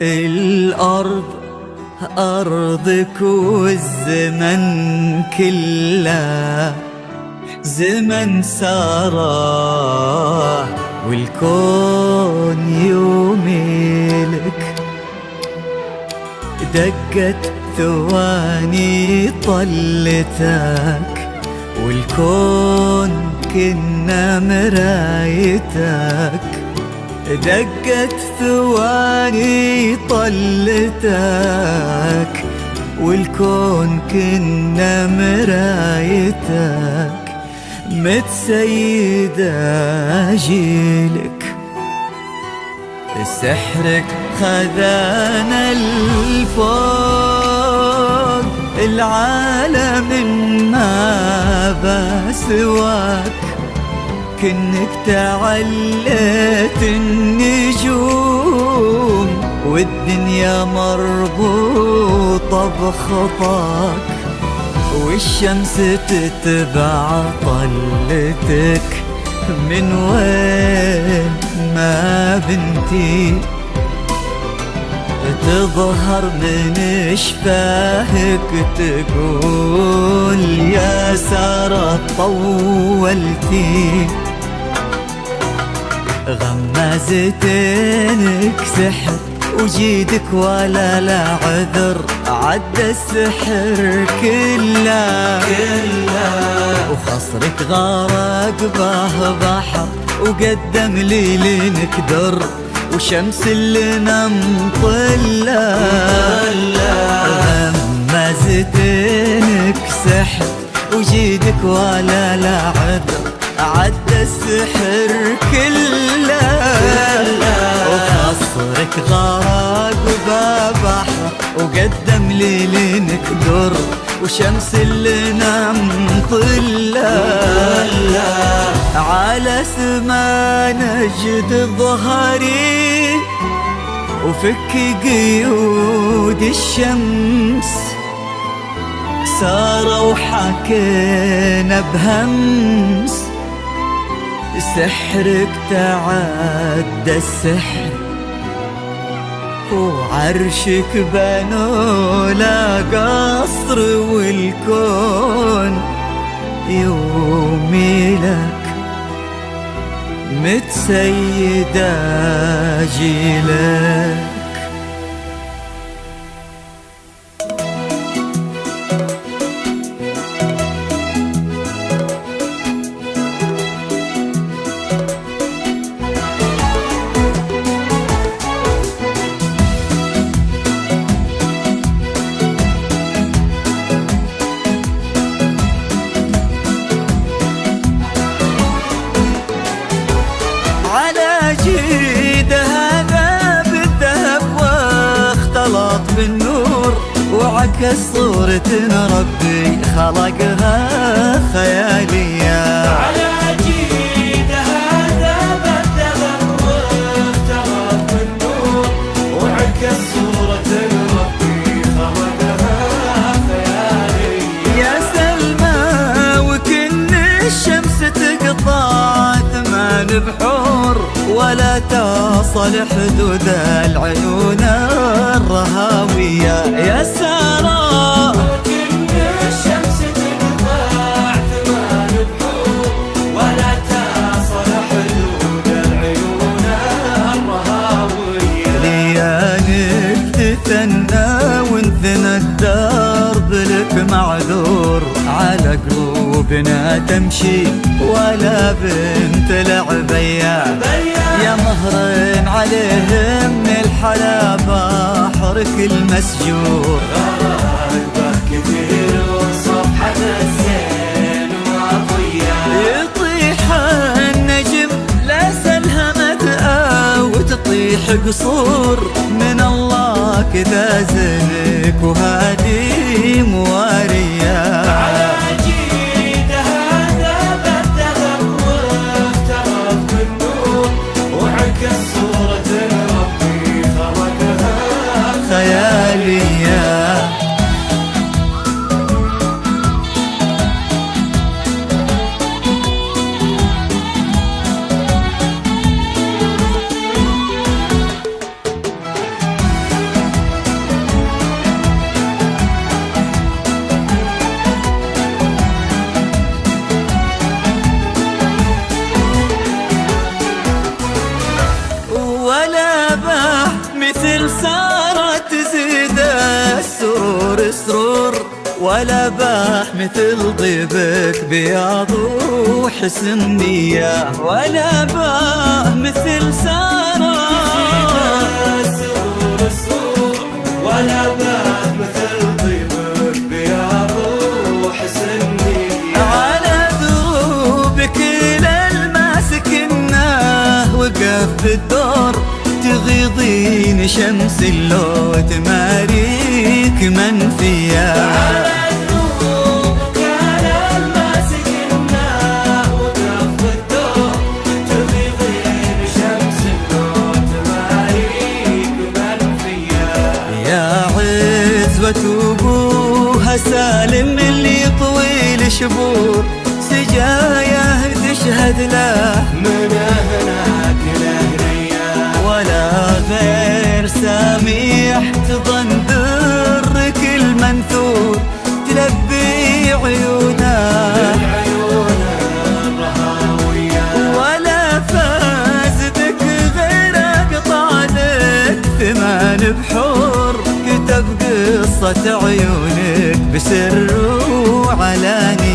الأرض أرضك والزمن كله زمن ساره والكون يوميلك. دقت ثواني طلتك والكون كنا مرايتك. دقت ثواني طلتك والكون كنا مرايتك. متسيدة جيلك سحرك خذانا الفوق. العالم ما بسواك كنك تعلت النجوم والدنيا مربوطة بخطاك. والشمس تتبع طلتك من وين ما بنتي. تظهر من شفاهك تقول يا سارة طولتي. غمازتينك سحر وجيدك ولا لا عذر. عدى السحر كله وخصرك غرق به بحر وقدم ليلك در وشمس اللي نمطلة. غمازتينك سحر وجيدك ولا لا عذر. عدى السحر كله وخصرك غرق ببحر وقدم ليلك در وشمس اللي نمطلة. على سما نجد ظهري وفك قيود الشمس. سارة وحكينا بهمس سحرك تعدى السحر. وعرشك بنوا لا قصر والكون يومي لك. متسيدة جيلك جيدها بالذهب واختلط بالنور وعكس صورة ربي خلقها خيالية. على جيدها ذهب الذهب واختلط بالنور وعكس صورة ربي خلقها خيالية. يا سلمى وكن الشمس تقطع 8 بحور ولا تصل حدود العيون الرهاوية. يا سارة وكن الشمس تقطع 8 بحور ولا تصل حدود العيون الرهاوية. ليالك تثنى وانثنى الدرب لك معذور. على قلوبنا تمشي ولا بنت العبية. يا مهر عليهم من الحلا بحرك المسجور. غرائبه كثير وصفحة الزين وعطية. يطيح النجم لا سلها مدأ وتطيح قصور من الله كذا زنك وهادي موارية. خيالية ولا باح مثل طيبك بياض وحسن نية، ولا باح مثل سارة ولا باح مثل طيبك بياض وحسن نية. على دروبك للما سكناه وقف بالدور، تغيضين شمس اللو تماريك منفية. على دروبك للما سكناه وقف بالدور، تغيضين شمس اللو تماريك منفية. يا عزوة أبوها سالم اللي طويل شبور، سجاياه تشهد له من هناك لهنية، ولا غير ساميح تظن درك المنثور، تلبي عيونه العيون الرهاوية. ولا فاز بك غير قطع لك ثمان بحور، كتب قصة عيونك بسر وعلانية.